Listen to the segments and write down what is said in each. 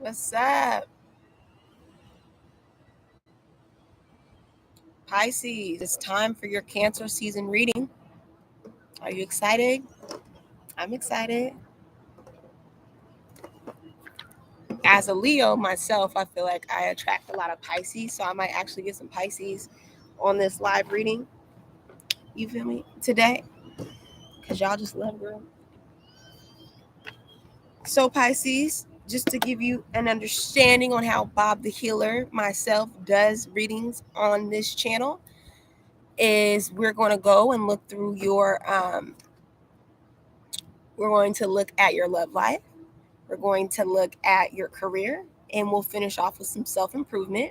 What's up? Pisces, it's time for your Cancer season reading. Are you excited? I'm excited. As a Leo myself, I feel like I attract a lot of Pisces, so I might actually get some Pisces on this live reading. You feel me? Today, because y'all just love girl. So, Pisces, just to give you an understanding on how Bob the Healer, myself, does readings on this channel, is we're going to go and look through we're going to look at your love life. We're going to look at your career, and we'll finish off with some self-improvement.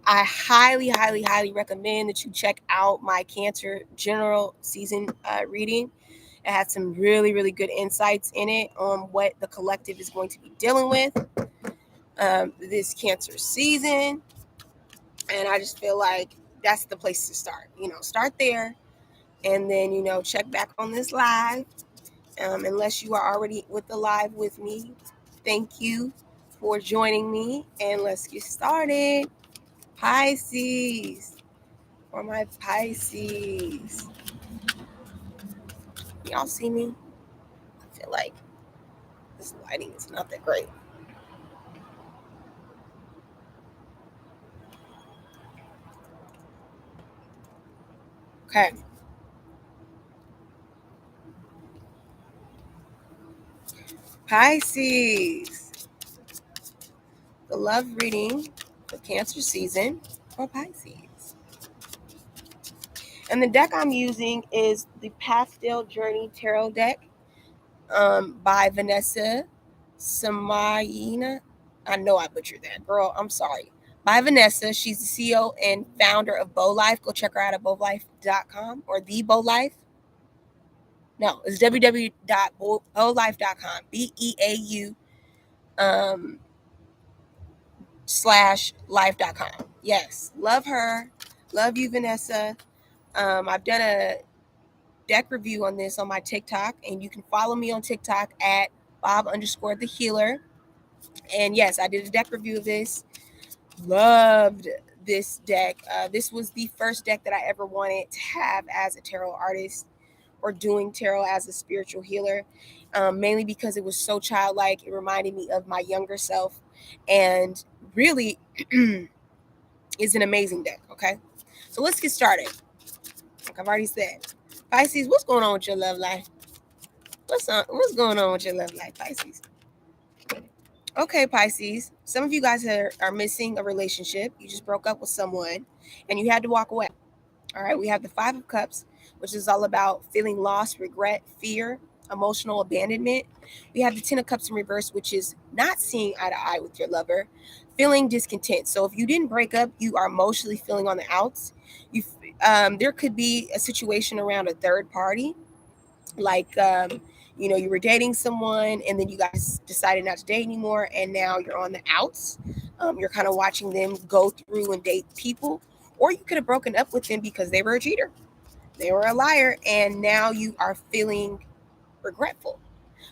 I highly, highly, highly recommend that you check out my Cancer general season reading. It had some really, really good insights in it on what the collective is going to be dealing with this Cancer season. And I just feel like that's the place to start. Start there, and then, check back on this live. Unless you are already with the live with me, thank you for joining me, and let's get started. Pisces, for my Pisces. Y'all see me? I feel like this lighting is not that great. Okay. Pisces, the love reading for Cancer season for Pisces. And the deck I'm using is the Pastel Journey Tarot deck by Vanessa Samayina. I know I butchered that, girl. I'm sorry. By Vanessa. She's the CEO and founder of Bow Life. Go check her out at bowlife.com or the Bow Life. No, it's www.bowlife.com. BEAU /life.com. Yes. Love her. Love you, Vanessa. I've done a deck review on this on my TikTok, and you can follow me on TikTok at Bob_the Healer. And yes, I did a deck review of this. Loved this deck. This was the first deck that I ever wanted to have as a tarot artist or doing tarot as a spiritual healer, mainly because it was so childlike. It reminded me of my younger self, and really is an amazing deck. Okay, so let's get started. Like I've already said, Pisces, what's going on with your love life? What's going on with your love life, Pisces? Okay, Pisces. Some of you guys are missing a relationship. You just broke up with someone and you had to walk away. All right, we have the Five of Cups, which is all about feeling loss, regret, fear, emotional abandonment. We have the Ten of Cups in reverse, which is not seeing eye to eye with your lover, feeling discontent. So if you didn't break up, you are emotionally feeling on the outs. There could be a situation around a third party, like you were dating someone and then you guys decided not to date anymore, and now you're on the outs. You're kind of watching them go through and date people, or you could have broken up with them because they were a cheater, they were a liar, and now you are feeling regretful.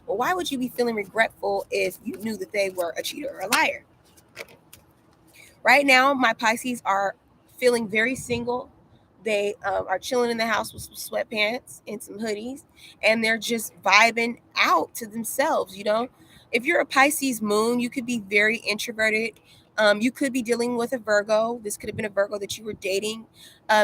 Well, why would you be feeling regretful if you knew that they were a cheater or a liar? Right now, my Pisces are feeling very single. They are chilling in the house with some sweatpants and some hoodies, and they're just vibing out to themselves. If you're a Pisces moon, you could be very introverted. You could be dealing with a Virgo. This could have been a Virgo that you were dating.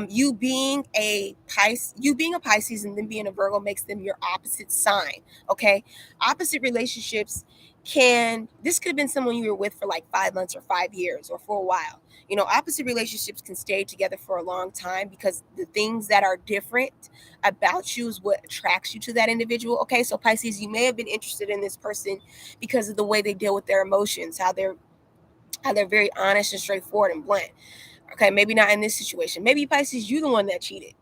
You being a Pisces and then being a Virgo makes them your opposite sign. Okay, opposite relationships this could have been someone you were with for like 5 months or 5 years or for a while. Opposite relationships can stay together for a long time because the things that are different about you is what attracts you to that individual. Okay, so Pisces, you may have been interested in this person because of the way they deal with their emotions, how they're very honest and straightforward and blunt. Okay, maybe not in this situation. Maybe Pisces, you're the one that cheated.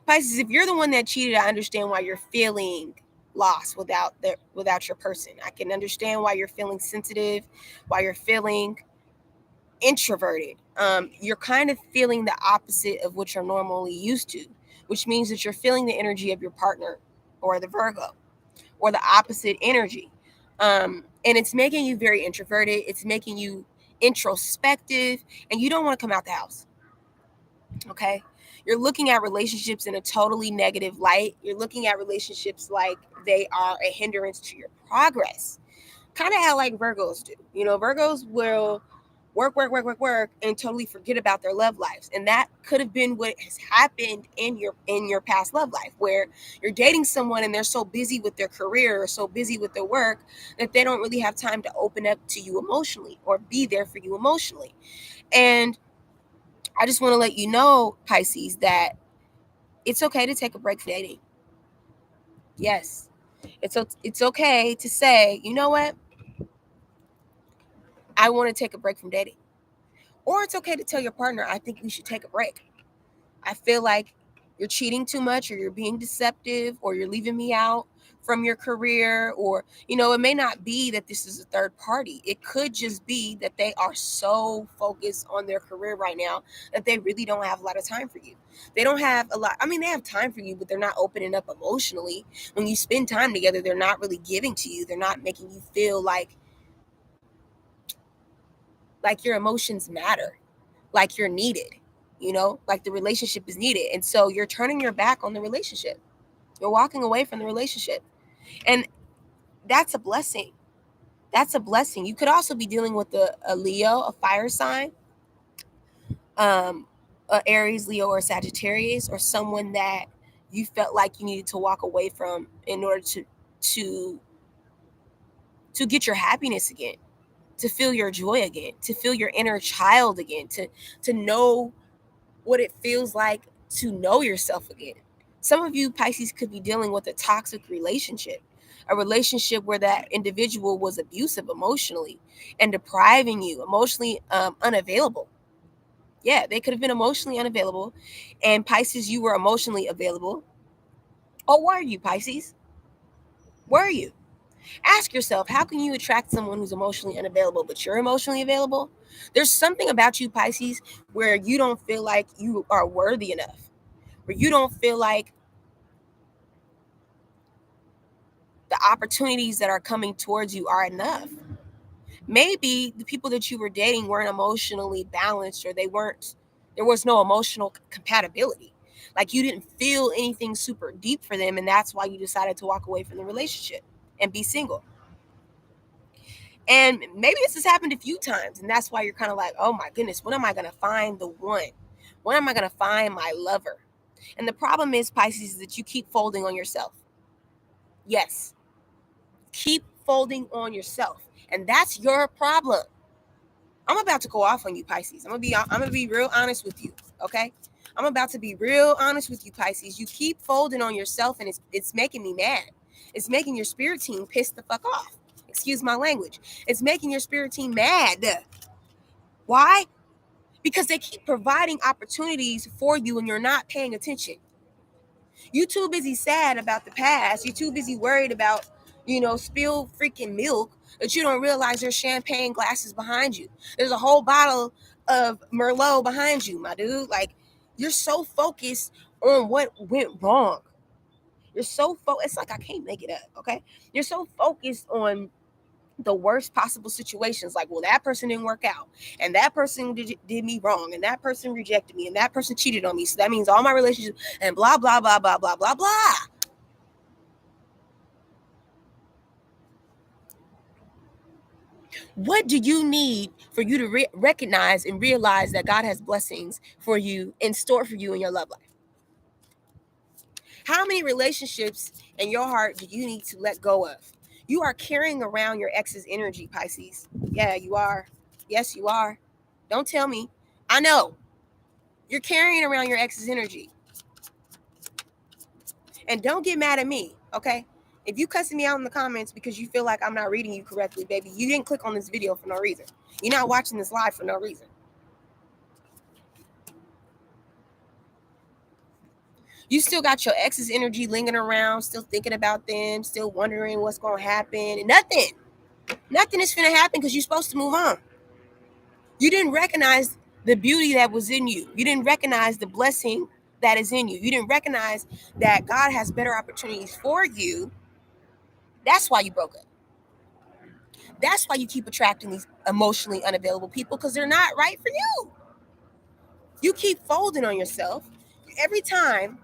Pisces, if you're the one that cheated, I understand why you're feeling lost without your person. I can understand why you're feeling sensitive, why you're feeling introverted. You're kind of feeling the opposite of what you're normally used to, which means that you're feeling the energy of your partner or the Virgo. or the opposite energy. And it's making you very introverted. It's making you introspective, and you don't want to come out the house. Okay. You're looking at relationships in a totally negative light. You're looking at relationships like they are a hindrance to your progress. Kind of how like Virgos do. You know, Virgos will work, and totally forget about their love lives. And that could have been what has happened in your past love life, where you're dating someone and they're so busy with their career or so busy with their work that they don't really have time to open up to you emotionally or be there for you emotionally. And I just want to let you know, Pisces, that it's okay to take a break from dating. Yes. It's okay to say, you know what? I want to take a break from dating. Or it's okay to tell your partner, I think we should take a break. I feel like you're cheating too much, or you're being deceptive, or you're leaving me out from your career, or, you know, it may not be that this is a third party. It could just be that they are so focused on their career right now that they really don't have a lot of time for you. They don't have a lot. I mean, they have time for you, but they're not opening up emotionally. When you spend time together, they're not really giving to you. They're not making you feel like your emotions matter, like you're needed, you know, like the relationship is needed. And so you're turning your back on the relationship. You're walking away from the relationship. And that's a blessing. That's a blessing. You could also be dealing with a Leo, a fire sign, a Aries, Leo, or Sagittarius, or someone that you felt like you needed to walk away from in order to to get your happiness again, to feel your joy again, to feel your inner child again, to know what it feels like to know yourself again. Some of you Pisces could be dealing with a toxic relationship, a relationship where that individual was abusive emotionally and depriving you, emotionally unavailable. Yeah, they could have been emotionally unavailable, and Pisces, you were emotionally available. Oh, were you, Pisces? Were you? Ask yourself, how can you attract someone who's emotionally unavailable, but you're emotionally available? There's something about you, Pisces, where you don't feel like you are worthy enough, where you don't feel like the opportunities that are coming towards you are enough. Maybe the people that you were dating weren't emotionally balanced, or there was no emotional compatibility. Like you didn't feel anything super deep for them, and that's why you decided to walk away from the relationship and be single. And maybe this has happened a few times, and that's why you're kind of like, oh my goodness, when am I going to find the one? When am I going to find my lover? And the problem is, Pisces, is that you keep folding on yourself. Yes, keep folding on yourself. And that's your problem. I'm about to go off on you, Pisces. I'm gonna be real honest with you, okay? I'm about to be real honest with you, Pisces. You keep folding on yourself, and it's making me mad. It's making your spirit team pissed the fuck off. Excuse my language. It's making your spirit team mad. Why? Because they keep providing opportunities for you and you're not paying attention. You too busy sad about the past. You're too busy worried about, spilled freaking milk, that you don't realize there's champagne glasses behind you. There's a whole bottle of Merlot behind you, my dude. Like, you're so focused on what went wrong. You're so it's like I can't make it up, okay? You're so focused on the worst possible situations, like, well, that person didn't work out, and that person did me wrong, and that person rejected me, and that person cheated on me, so that means all my relationships, and blah blah blah blah blah blah blah. What do you need for you to recognize and realize that God has blessings for you in store for you in your love life? How many relationships in your heart do you need to let go of? You are carrying around your ex's energy, Pisces. Yeah, you are. Yes, you are. Don't tell me. I know. You're carrying around your ex's energy. And don't get mad at me, okay? If you cussing me out in the comments because you feel like I'm not reading you correctly, baby, you didn't click on this video for no reason. You're not watching this live for no reason. You still got your ex's energy lingering around, still thinking about them, still wondering what's going to happen. And nothing is going to happen because you're supposed to move on. You didn't recognize the beauty that was in you. You didn't recognize the blessing that is in you. You didn't recognize that God has better opportunities for you That's why you broke up. That's why you keep attracting these emotionally unavailable people, because they're not right for you. You keep folding on yourself. Every time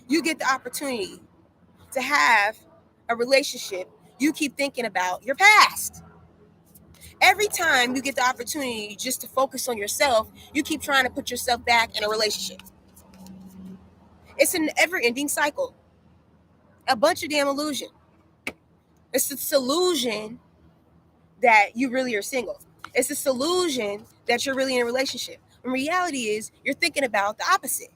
you get the opportunity to have a relationship, you keep thinking about your past. Every time you get the opportunity just to focus on yourself, you keep trying to put yourself back in a relationship. It's an ever-ending cycle. A bunch of damn illusion. It's this illusion that you really are single. It's this illusion that you're really in a relationship. When reality is, you're thinking about the opposite.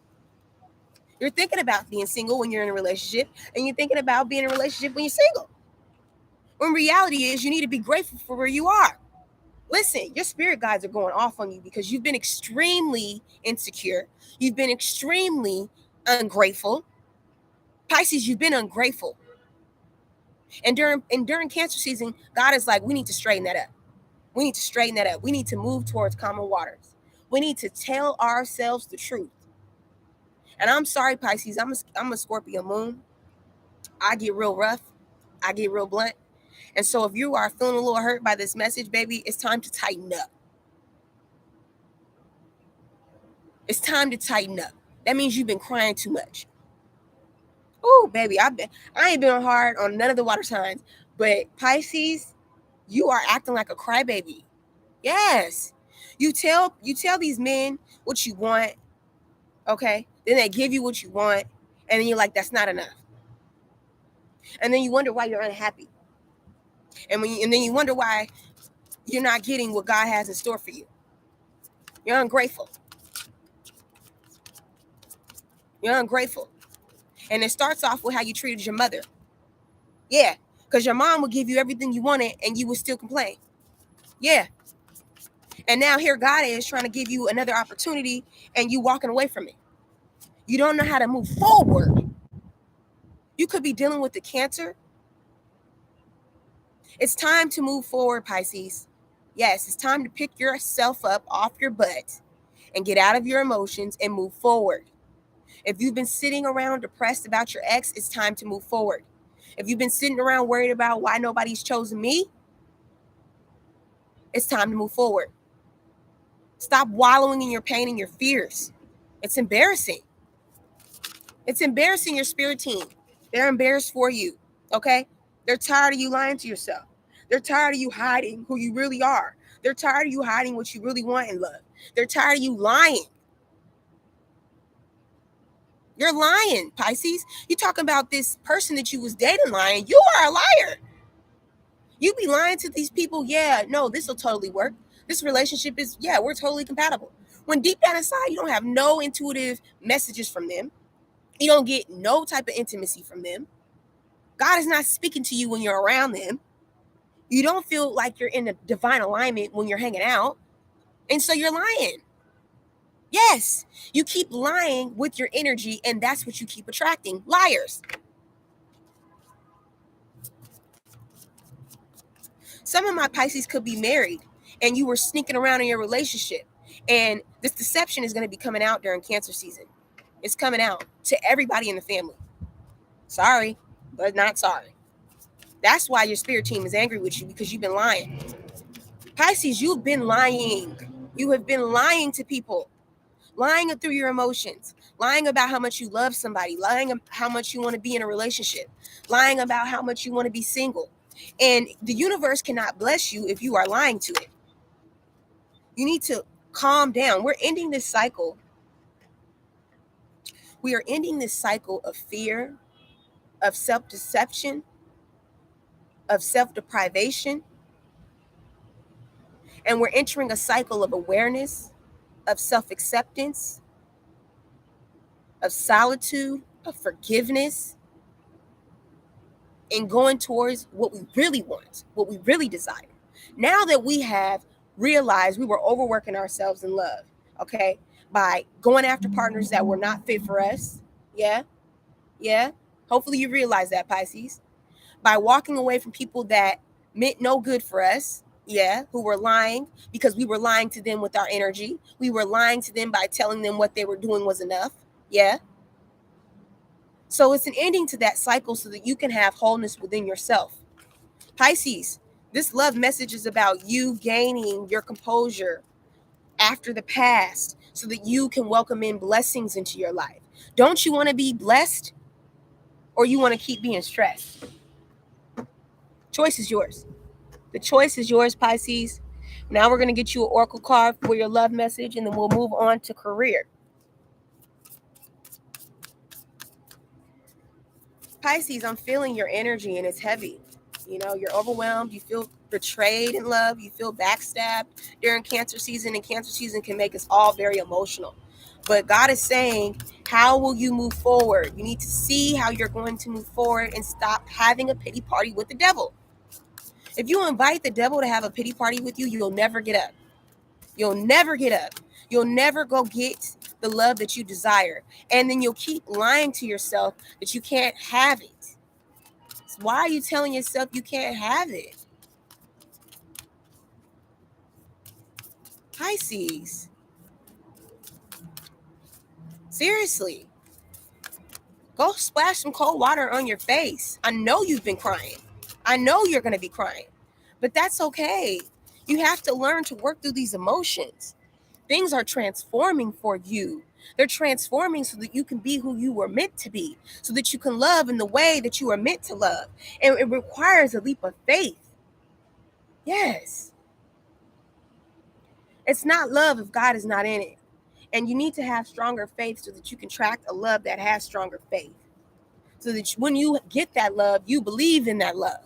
You're thinking about being single when you're in a relationship, and you're thinking about being in a relationship when you're single. When reality is, you need to be grateful for where you are. Listen, your spirit guides are going off on you because you've been extremely insecure. You've been extremely ungrateful. Pisces, you've been ungrateful. And during Cancer season, God is like, we need to straighten that up. We need to straighten that up. We need to move towards calmer waters. We need to tell ourselves the truth. And I'm sorry, Pisces, I'm a Scorpio moon. I get real rough. I get real blunt. And so if you are feeling a little hurt by this message, baby, it's time to tighten up. It's time to tighten up. That means you've been crying too much. Oh, baby, I ain't been hard on none of the water signs, but Pisces, you are acting like a crybaby. Yes. You tell these men what you want, okay? Then they give you what you want, and then you're like, that's not enough. And then you wonder why you're unhappy. And then you wonder why you're not getting what God has in store for you. You're ungrateful. You're ungrateful. And it starts off with how you treated your mother. Yeah, because your mom would give you everything you wanted and you would still complain. Yeah. And now here God is trying to give you another opportunity and you walking away from it. You don't know how to move forward. You could be dealing with the Cancer. It's time to move forward, Pisces. Yes, it's time to pick yourself up off your butt and get out of your emotions and move forward. If you've been sitting around depressed about your ex, it's time to move forward. If you've been sitting around worried about why nobody's chosen me, it's time to move forward. Stop wallowing in your pain and your fears. It's embarrassing. It's embarrassing your spirit team. They're embarrassed for you, okay? They're tired of you lying to yourself. They're tired of you hiding who you really are. They're tired of you hiding what you really want in love. They're tired of you lying. You're lying, Pisces. You talking about this person that you was dating lying. You are a liar. You be lying to these people. Yeah, no, this will totally work. This relationship is, yeah, we're totally compatible. When deep down inside, you don't have no intuitive messages from them. You don't get no type of intimacy from them. God is not speaking to you when you're around them. You don't feel like you're in a divine alignment when you're hanging out. And so you're lying. Yes, you keep lying with your energy, and that's what you keep attracting. Liars. Some of my Pisces could be married and you were sneaking around in your relationship. And this deception is going to be coming out during Cancer season. It's coming out to everybody in the family. Sorry, but not sorry. That's why your spirit team is angry with you, because you've been lying. Pisces, you've been lying. You have been lying to people, lying through your emotions, lying about how much you love somebody, lying about how much you want to be in a relationship, lying about how much you want to be single. And the universe cannot bless you if you are lying to it. You need to calm down. We're ending this cycle. We are ending this cycle of fear, of self-deception, of self-deprivation. And we're entering a cycle of awareness, of self-acceptance, of solitude, of forgiveness, and going towards what we really want, what we really desire. Now that we have realized we were overworking ourselves in love, okay, by going after partners that were not fit for us. Yeah, yeah. Hopefully you realize that, Pisces. By walking away from people that meant no good for us. Yeah, who were lying because we were lying to them with our energy. We were lying to them by telling them what they were doing was enough. Yeah. So it's an ending to that cycle so that you can have wholeness within yourself. Pisces, this love message is about you gaining your composure after the past so that you can welcome in blessings into your life. Don't you want to be blessed, or you want to keep being stressed? Choice is yours. The choice is yours, Pisces. Now we're going to get you an oracle card for your love message, and then we'll move on to career. Pisces, I'm feeling your energy and it's heavy. You know, you're overwhelmed. You feel betrayed in love. You feel backstabbed during Cancer season, and Cancer season can make us all very emotional. But God is saying, how will you move forward? You need to see how you're going to move forward and stop having a pity party with the devil. If you invite the devil to have a pity party with you, you'll never get up. You'll never get up. You'll never go get the love that you desire. And then you'll keep lying to yourself that you can't have it. So why are you telling yourself you can't have it? Pisces. Seriously. Go splash some cold water on your face. I know you've been crying. I know you're going to be crying. But that's okay. You have to learn to work through these emotions. Things are transforming for you. They're transforming so that you can be who you were meant to be, so that you can love in the way that you are meant to love. And it requires a leap of faith. Yes. It's not love if God is not in it. And you need to have stronger faith so that you can attract a love that has stronger faith. So that when you get that love, you believe in that love.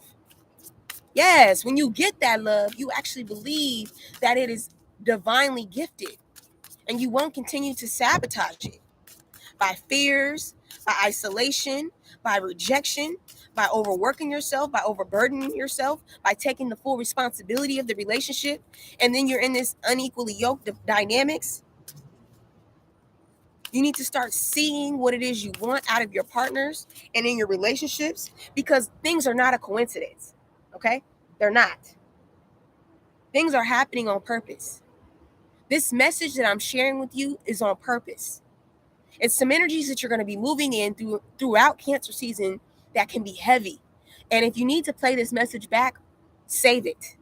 Yes, when you get that love, you actually believe that it is divinely gifted. And you won't continue to sabotage it by fears, by isolation, by rejection, by overworking yourself, by overburdening yourself, by taking the full responsibility of the relationship. And then you're in this unequally yoked dynamics. You need to start seeing what it is you want out of your partners and in your relationships, because things are not a coincidence. Okay? They're not. Things are happening on purpose. This message that I'm sharing with you is on purpose. It's some energies that you're going to be moving in throughout Cancer season that can be heavy. And if you need to play this message back, save it.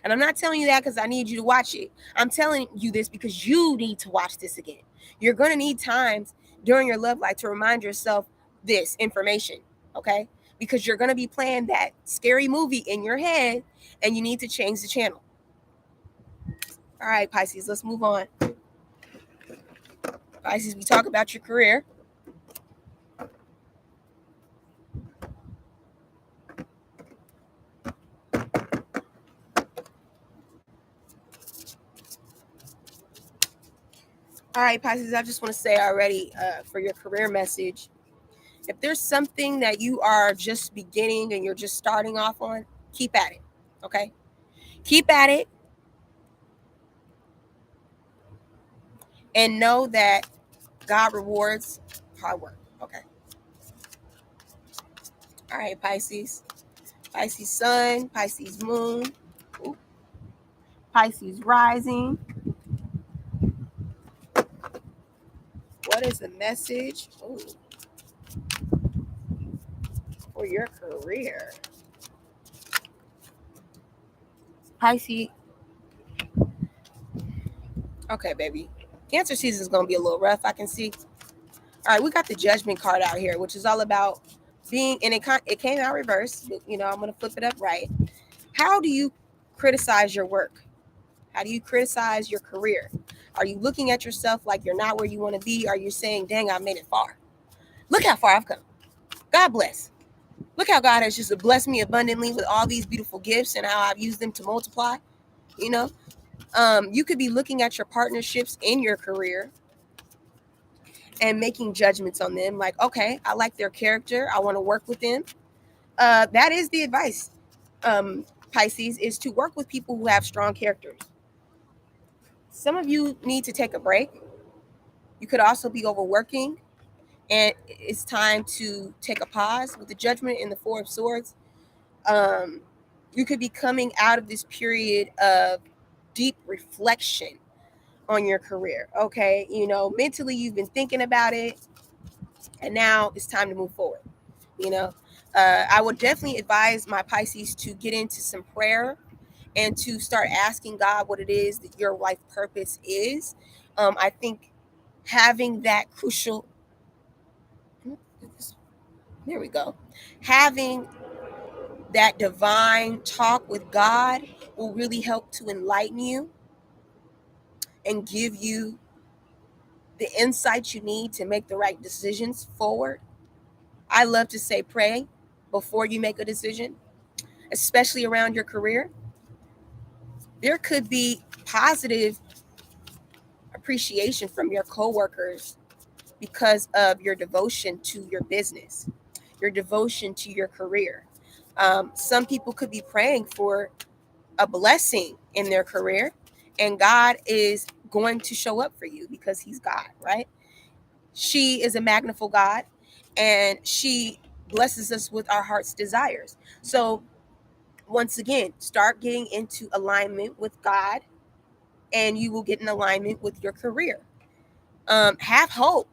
And I'm not telling you that because I need you to watch it. I'm telling you this because you need to watch this again. You're going to need times during your love life to remind yourself this information, okay? Because you're going to be playing that scary movie in your head and you need to change the channel. All right, Pisces, let's move on. Pisces, we talk about your career. All right, Pisces, I just want to say already for your career message, if there's something that you are just beginning and you're just starting off on, keep at it, okay? Keep at it and know that God rewards hard work, okay? All right, Pisces. Pisces sun, Pisces moon, Pisces rising. What is the message for your career? Pisces. Okay, baby. Cancer season is going to be a little rough, I can see. All right, we got the Judgment card out here, which is all about being, and it came out reverse. You know, I'm going to flip it up right. How do you criticize your work? How do you criticize your career? Are you looking at yourself like you're not where you want to be? Are you saying, dang, I made it far? Look how far I've come. God bless. Look how God has just blessed me abundantly with all these beautiful gifts and how I've used them to multiply. You know, you could be looking at your partnerships in your career and making judgments on them. Like, okay, I like their character. I want to work with them. That is the advice, Pisces, is to work with people who have strong characters. Some of you need to take a break. You could also be overworking, and it's time to take a pause. With the Judgment and the Four of Swords, you could be coming out of this period of deep reflection on your career. Okay, you know, mentally you've been thinking about it, and now it's time to move forward. You know, I would definitely advise my Pisces to get into some prayer and to start asking God what it is that your life purpose is. I think having that crucial, there we go, having that divine talk with God will really help to enlighten you and give you the insights you need to make the right decisions forward. I love to say pray before you make a decision, especially around your career. There could be positive appreciation from your coworkers because of your devotion to your business, your devotion to your career. Some people could be praying for a blessing in their career, and God is going to show up for you because He's God, right? She is a magniful God, and she blesses us with our heart's desires. So, once again, start getting into alignment with God, and you will get in alignment with your career. Have hope.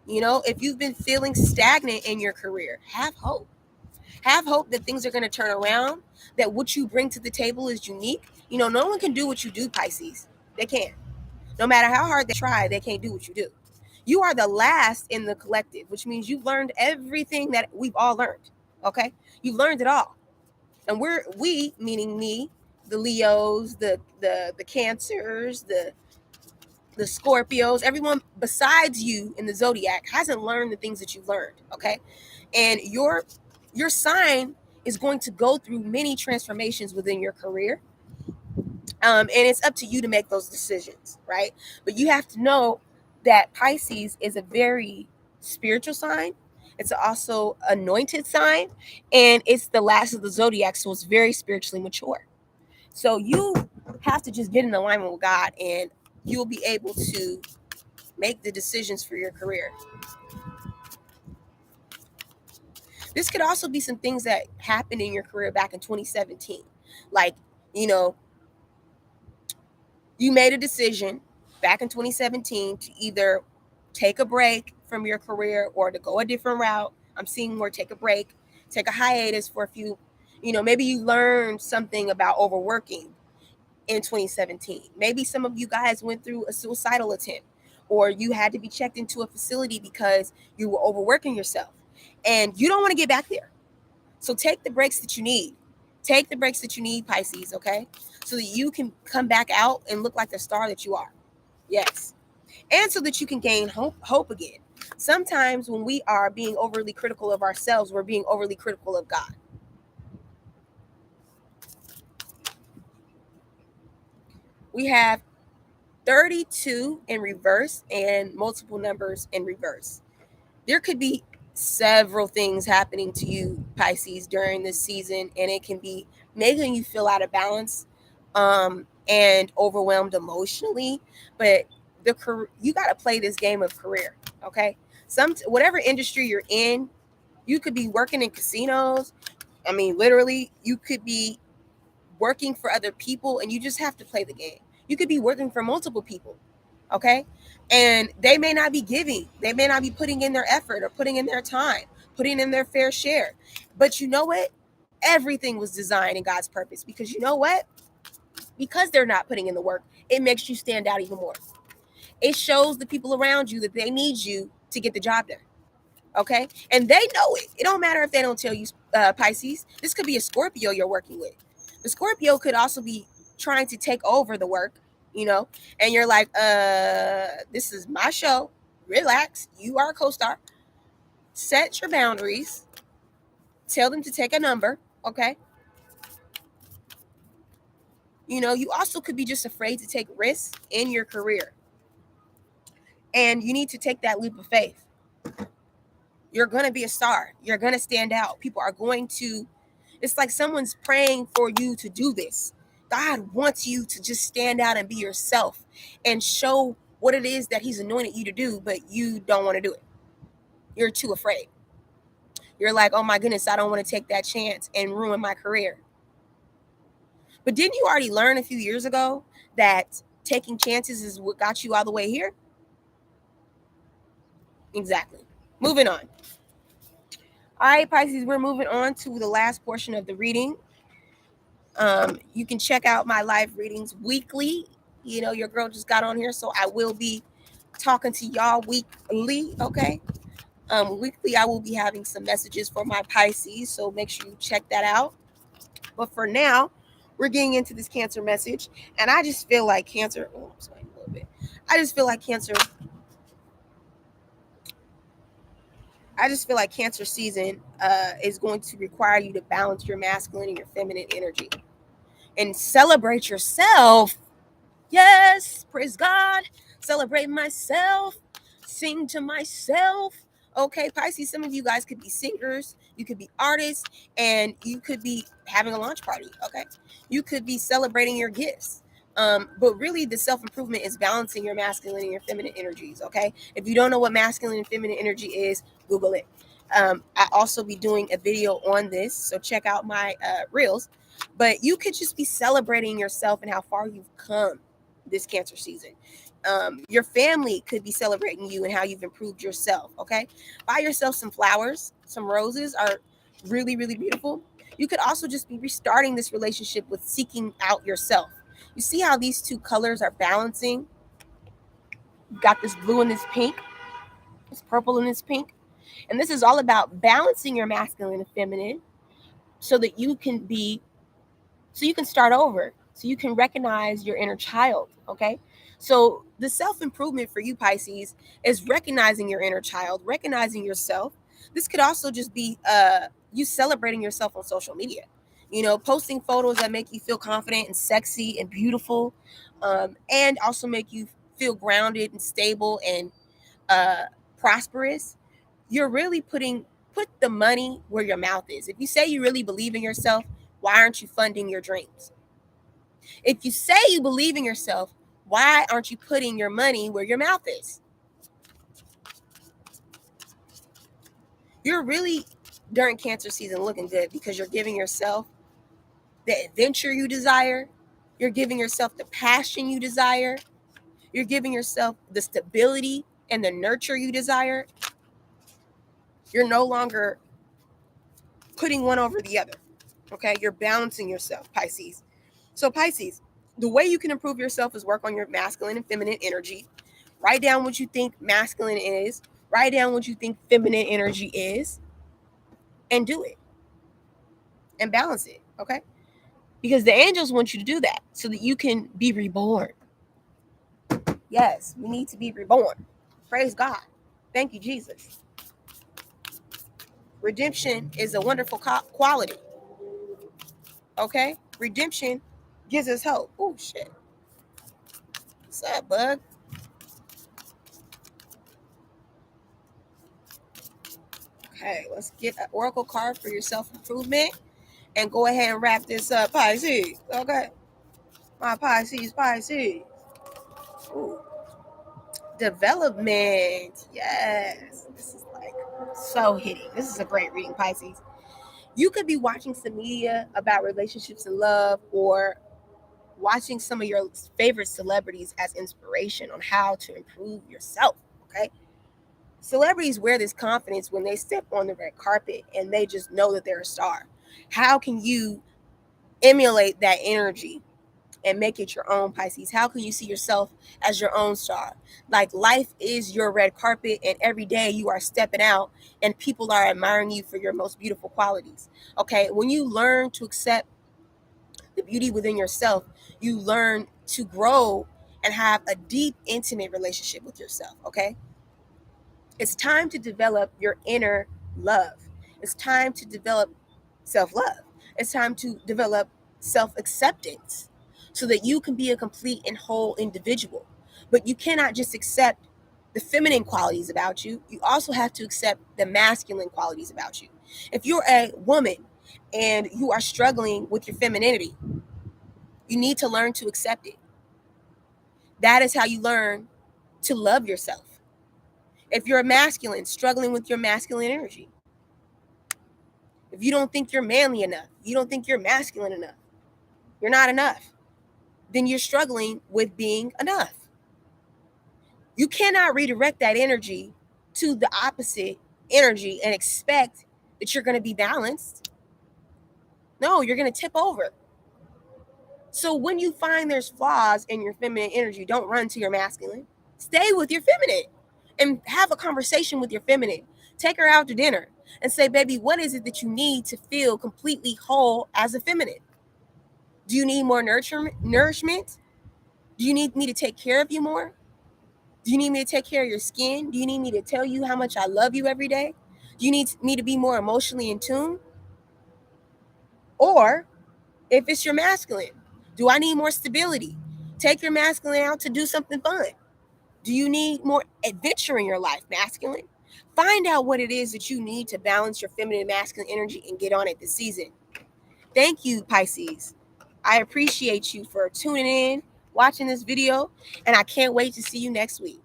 You know, if you've been feeling stagnant in your career, have hope. Have hope that things are going to turn around, that what you bring to the table is unique. You know, no one can do what you do, Pisces. They can't. No matter how hard they try, they can't do what you do. You are the last in the collective, which means you've learned everything that we've all learned. Okay? You've learned it all. And we, meaning me, the Leos, the Cancers, the Scorpios, everyone besides you in the zodiac hasn't learned the things that you've learned. Okay? And your sign is going to go through many transformations within your career. And it's up to you to make those decisions, right? But you have to know that Pisces is a very spiritual sign. It's also anointed sign, and it's the last of the zodiac, so it's very spiritually mature. So you have to just get in alignment with God, and you'll be able to make the decisions for your career. This could also be some things that happened in your career back in 2017. Like, you know, you made a decision back in 2017 to either take a break from your career or to go a different route. I'm seeing more take a break, take a hiatus for a few, maybe you learned something about overworking in 2017. Maybe some of you guys went through a suicidal attempt, or you had to be checked into a facility because you were overworking yourself and you don't want to get back there. So take the breaks that you need. Take the breaks that you need, Pisces, okay? So that you can come back out and look like the star that you are. Yes. And so that you can gain hope again. Sometimes when we are being overly critical of ourselves, we're being overly critical of God. We have 32 in reverse and multiple numbers in reverse. There could be several things happening to you, Pisces, during this season, and it can be making you feel out of balance and overwhelmed emotionally. But you got to play this game of career, okay? Whatever industry you're in, you could be working in casinos. I mean, literally, you could be working for other people, and you just have to play the game. You could be working for multiple people, okay? And they may not be giving, they may not be putting in their effort or putting in their time, putting in their fair share. But you know what? Everything was designed in God's purpose, because you know what? Because they're not putting in the work, it makes you stand out even more. It shows the people around you that they need you to get the job done. Okay? And they know it. It don't matter if they don't tell you, Pisces. This could be a Scorpio you're working with. The Scorpio could also be trying to take over the work, and you're like, this is my show. Relax. You are a co-star. Set your boundaries. Tell them to take a number, okay? You also could be just afraid to take risks in your career. And you need to take that leap of faith. You're going to be a star. You're going to stand out. People are going to, it's like someone's praying for you to do this. God wants you to just stand out and be yourself and show what it is that He's anointed you to do, but you don't want to do it. You're too afraid. You're like, oh my goodness, I don't want to take that chance and ruin my career. But didn't you already learn a few years ago that taking chances is what got you all the way here? Exactly. Moving on. All right, Pisces, we're moving on to the last portion of the reading. You can check out my live readings weekly. You know, your girl just got on here, so I will be talking to y'all weekly, okay? Weekly, I will be having some messages for my Pisces, so make sure you check that out. But for now, we're getting into this Cancer message, and I just feel like Cancer. Oh, I'm sorry, a little bit. I just feel like Cancer. I just feel like Cancer season is going to require you to balance your masculine and your feminine energy and celebrate yourself. Yes, praise God. Celebrate myself. Sing to myself. Okay, Pisces, some of you guys could be singers, you could be artists, and you could be having a launch party. Okay, you could be celebrating your gifts. But really, the self improvement is balancing your masculine and your feminine energies. Okay, if you don't know what masculine and feminine energy is, Google it. I also be doing a video on this, so check out my reels. But you could just be celebrating yourself and how far you've come this Cancer season. Your family could be celebrating you and how you've improved yourself. Okay, buy yourself some flowers. Some roses are really, really beautiful. You could also just be restarting this relationship with seeking out yourself. You see how these two colors are balancing? You've got this blue and this pink, this purple and this pink. And this is all about balancing your masculine and feminine so that you can be so you can start over, so you can recognize your inner child. Okay, so the self-improvement for you, Pisces, is recognizing your inner child, recognizing yourself. This could also just be you celebrating yourself on social media, you know, posting photos that make you feel confident and sexy and beautiful, and also make you feel grounded and stable and uh, prosperous. You're really put the money where your mouth is. If you say you really believe in yourself, why aren't you funding your dreams? If you say you believe in yourself, why aren't you putting your money where your mouth is? You're really, during Cancer season, looking good because you're giving yourself the adventure you desire. You're giving yourself the passion you desire. You're giving yourself the stability and the nurture you desire. You're no longer putting one over the other. Okay, you're balancing yourself, Pisces. So, Pisces, the way you can improve yourself is work on your masculine and feminine energy. Write down what you think masculine is, write down what you think feminine energy is, and do it and balance it. Okay, because the angels want you to do that so that you can be reborn. Yes, we need to be reborn. Praise God. Thank you, Jesus. Redemption is a wonderful quality. Okay, redemption gives us hope. Oh shit. What's up, bug? Okay, let's get an oracle card for your self-improvement and go ahead and wrap this up, Pisces. Okay, my Pisces. Ooh. Development. Yes, this is like so hitting. This is a great reading, Pisces. You could be watching some media about relationships and love, or watching some of your favorite celebrities as inspiration on how to improve yourself. Okay, celebrities wear this confidence when they step on the red carpet and they just know that they're a star. How can you emulate that energy and make it your own, Pisces? How can you see yourself as your own star? Like, life is your red carpet, and every day you are stepping out and people are admiring you for your most beautiful qualities. Okay, when you learn to accept the beauty within yourself, you learn to grow and have a deep, intimate relationship with yourself. Okay, it's time to develop your inner love. It's time to develop self love. It's time to develop self acceptance so that you can be a complete and whole individual. But you cannot just accept the feminine qualities about you, you also have to accept the masculine qualities about you. If you're a woman and you are struggling with your femininity, you need to learn to accept it. That is how you learn to love yourself. If you're a masculine struggling with your masculine energy, if you don't think you're manly enough, you don't think you're masculine enough, you're not enough, then you're struggling with being enough. You cannot redirect that energy to the opposite energy and expect that you're going to be balanced. No, you're going to tip over. So when you find there's flaws in your feminine energy, don't run to your masculine. Stay with your feminine and have a conversation with your feminine. Take her out to dinner and say, baby, what is it that you need to feel completely whole as a feminine? Do you need more nourishment? Do you need me to take care of you more? Do you need me to take care of your skin? Do you need me to tell you how much I love you every day? Do you need me to be more emotionally in tune? Or if it's your masculine, do I need more stability? Take your masculine out to do something fun. Do you need more adventure in your life, masculine? Find out what it is that you need to balance your feminine and masculine energy and get on it this season. Thank you, Pisces. I appreciate you for tuning in, watching this video, and I can't wait to see you next week.